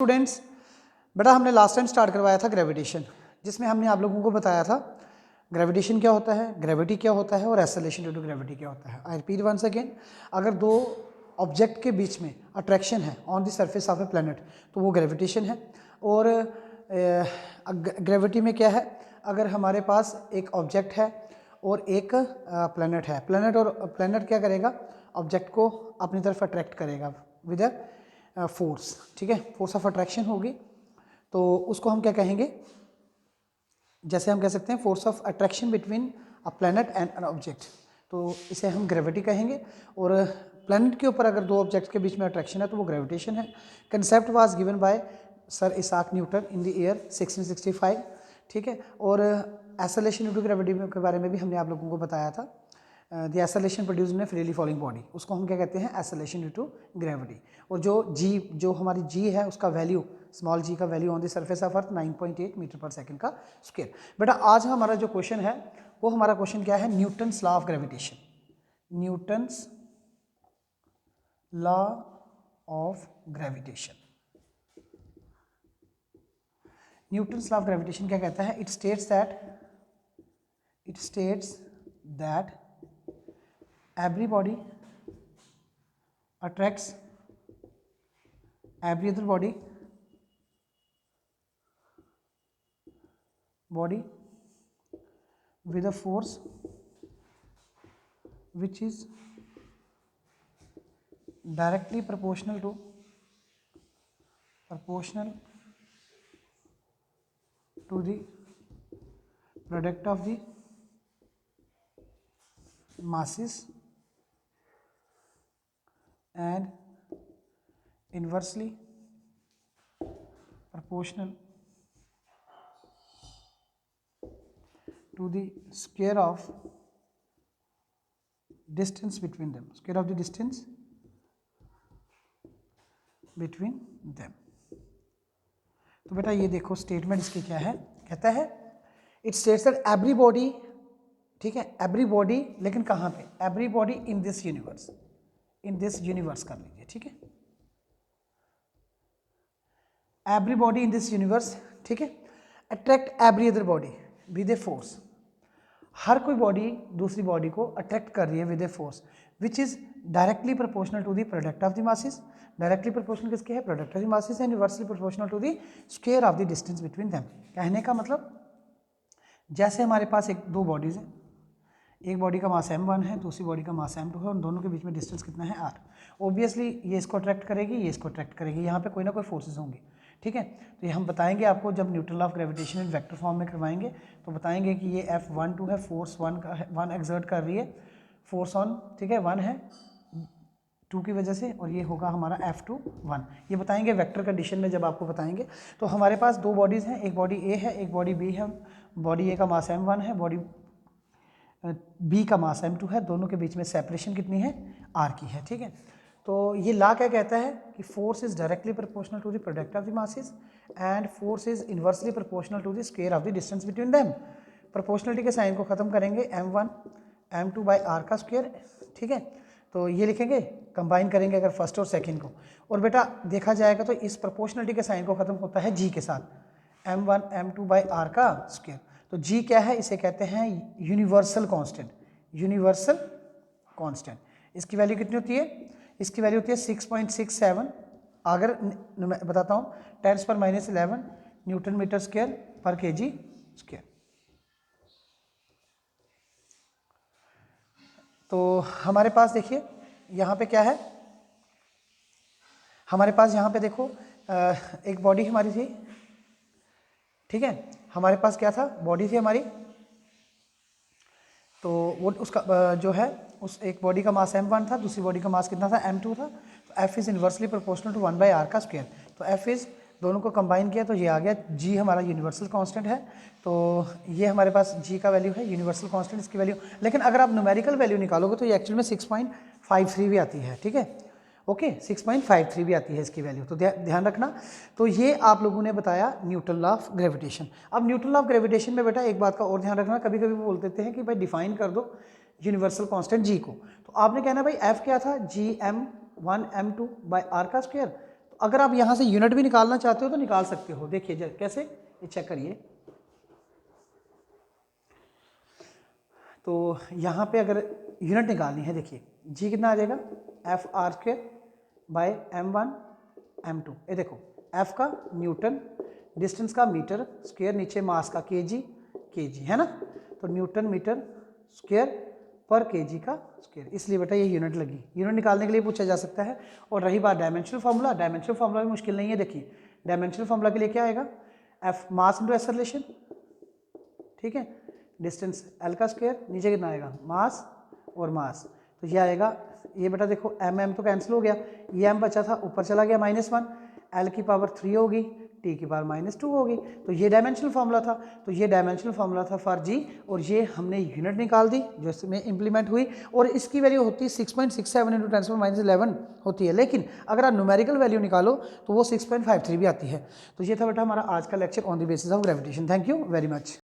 Students, बेटा हमने last time start करवाया था ग्रेविटेशन, जिसमें हमने आप लोगों को बताया था ग्रेविटेशन क्या होता है, ग्रेविटी क्या होता है और एक्सेलरेशन ड्यू टू ग्रेविटी क्या होता है। आई रिपीट वंस अगेन, अगर दो ऑब्जेक्ट के बीच में अट्रैक्शन है on the surface of A planet तो वो ग्रेविटेशन है। और ग्रेविटी में क्या है, अगर हमारे पास एक ऑब्जेक्ट है और एक प्लैनेट है, प्लैनेट क्या करेगा, ऑब्जेक्ट को अपनी तरफ अट्रैक्ट करेगा विद अ फोर्स, ठीक है, फोर्स ऑफ अट्रैक्शन होगी, तो उसको हम क्या कहेंगे, जैसे हम कह सकते हैं force of attraction between a planet and an object, तो इसे हम ग्रेविटी कहेंगे। और प्लैनेट के ऊपर अगर दो ऑब्जेक्ट्स के बीच में अट्रैक्शन है तो वो ग्रेविटेशन है। Concept was given by sir Isaac Newton in the year 1665, ठीक है। और एक्सेलरेशन ड्यू टू ग्रेविटी के बारे में भी हमने आप लोगों को बताया था। The acceleration produced in A freely falling body, उसको हम क्या कहते हैं, एक्सेलरेशन ड्यू टू ग्रेविटी। और जो हमारी जी है उसका वैल्यू, स्मॉल जी का value on the surface of earth 9.8 metre per second का स्क्वायर। बेटा आज हमारा जो क्वेश्चन है वो हमारा क्वेश्चन क्या है, Newton's law of gravitation. Newton's law of gravitation. Newton's law of gravitation क्या कहता है, it states that every body attracts every other body with a force which is directly proportional to the product of the masses and inversely proportional to the square of distance between them, square of the distance between them। तो बेटा ये देखो statement इसकी क्या है, कहता है it states that every body, ठीक है, एवरी बॉडी, लेकिन कहाँ पे, every body in this universe, कर लीजिए, ठीक है, every body in this universe, ठीक है, attract every other body with a force, हर कोई बॉडी दूसरी बॉडी को अट्रैक्ट कर रही है with a force which is directly proportional to the product of the masses, directly proportional किसके है, product of the masses, and inversely proportional to the square of the distance between them. कहने का मतलब जैसे हमारे पास दो बॉडीज हैं, एक बॉडी का मास m1 है, दूसरी बॉडी का मास m2 है, और दोनों के बीच में डिस्टेंस कितना है r। ऑब्वियसली ये इसको अट्रैक्ट करेगी, ये इसको अट्रैक्ट करेगी, यहाँ पे कोई ना कोई फोर्सेस होंगी, ठीक है। तो ये हम बताएंगे आपको जब Newton law of gravitation in vector form में करवाएंगे, तो बताएंगे कि ये F12 है, फोर्स 1 एक्सर्ट कर रही है, फोर्स ऑन, ठीक है, 1 है 2 की वजह से, और ये होगा हमारा F21, ये बताएंगे वेक्टर कंडीशन में जब आपको बताएंगे। तो हमारे पास दो बॉडीज़ हैं, एक बॉडी A है, एक बॉडी B है। बॉडी A का मास m1 है, बॉडी B का मास m2 है, दोनों के बीच में सेपरेशन कितनी है, r की है, ठीक है। तो ये लॉ क्या कहता है कि force is directly proportional to the product of the masses and force is inversely proportional to the square of the distance between them. Proportionality के साइन को खत्म करेंगे, m1 m2 बाई r का स्क्वायर, ठीक है। तो ये लिखेंगे, कंबाइन करेंगे अगर फर्स्ट और सेकंड को, और बेटा देखा जाएगा तो इस प्रोपोर्शनलिटी के साइन को खत्म होता है g के साथ, m1 m2 बाई r का स्क्वायर। तो g क्या है, इसे कहते हैं यूनिवर्सल कांस्टेंट, यूनिवर्सल कांस्टेंट। इसकी वैल्यू कितनी होती है, इसकी वैल्यू होती है 6.67, अगर मैं बताता हूँ 10⁻11 न्यूटन मीटर स्क्वायर पर kg स्क्वायर। तो हमारे पास देखिए यहाँ पे क्या है, हमारे पास यहाँ पे देखो एक बॉडी हमारी थी, ठीक है, हमारे पास क्या था, बॉडी थी हमारी, तो वो उसका जो है उस एक बॉडी का मास m1 था, दूसरी बॉडी का मास कितना था, m2 था। तो f is inversely proportional to 1 by r का स्क्वायर। तो f इज़, दोनों को कंबाइन किया तो ये आ गया, g हमारा यूनिवर्सल कांस्टेंट है, तो ये हमारे पास g का वैल्यू है, यूनिवर्सल कांस्टेंट इसकी वैल्यू। लेकिन अगर आप न्यूमेरिकल वैल्यू निकालोगे तो ये एक्चुअल में 6.53 भी आती है, ठीक है, ओके, 6.53 भी आती है इसकी वैल्यू, तो ध्यान रखना। तो ये आप लोगों ने बताया न्यूटन लॉ ऑफ ग्रेविटेशन। अब न्यूटन लॉ ऑफ ग्रेविटेशन में बेटा एक बात का और ध्यान रखना, कभी कभी वो बोल देते हैं कि भाई डिफाइन कर दो यूनिवर्सल कांस्टेंट जी को, तो आपने कहना भाई एफ क्या था, जी m1 m2 बाई r का स्क्वायर। तो अगर आप यहाँ से यूनिट भी निकालना चाहते हो तो निकाल सकते हो। देखिए कैसे, ये चेक करिए। तो यहाँ पे अगर यूनिट निकालनी है, देखिए जी कितना आ जाएगा, F R square by m1 m2। ये देखो एफ का न्यूटन, डिस्टेंस का मीटर स्क्वेयर, नीचे मास का केजी है ना, तो न्यूटन मीटर स्क्वेयर पर केजी का स्क्वेयर, इसलिए बेटा ये यूनिट लगी। यूनिट निकालने के लिए पूछा जा सकता है। और रही बात डायमेंशनल फार्मूला, डायमेंशनल फार्मूला भी मुश्किल नहीं है। देखिए डायमेंशनल फार्मूला के लिए क्या आएगा, एफ मास इंटू एक्सेलरेशन, ठीक है, डिस्टेंस एल का स्क्वायर, नीचे कितना आएगा मास और मास, तो ये आएगा, ये बेटा देखो एम तो कैंसिल हो गया, ये एम बचा था ऊपर चला गया -1, एल की पावर 3 होगी, टी की पावर -2 होगी, तो ये डायमेंशनल फार्मूला था। तो ये डायमेंशनल फार्मूला था फॉर जी, और ये हमने यूनिट निकाल दी जो इसमें इंप्लीमेंट हुई, और इसकी वैल्यू होती है 6.67 × 10⁻11 होती है। लेकिन अगर आप न्यूमेरिकल वैल्यू निकालो तो वो 6.53 भी आती है। तो ये था बेटा हमारा आज का lecture on the basis of gravitation. Thank you very much.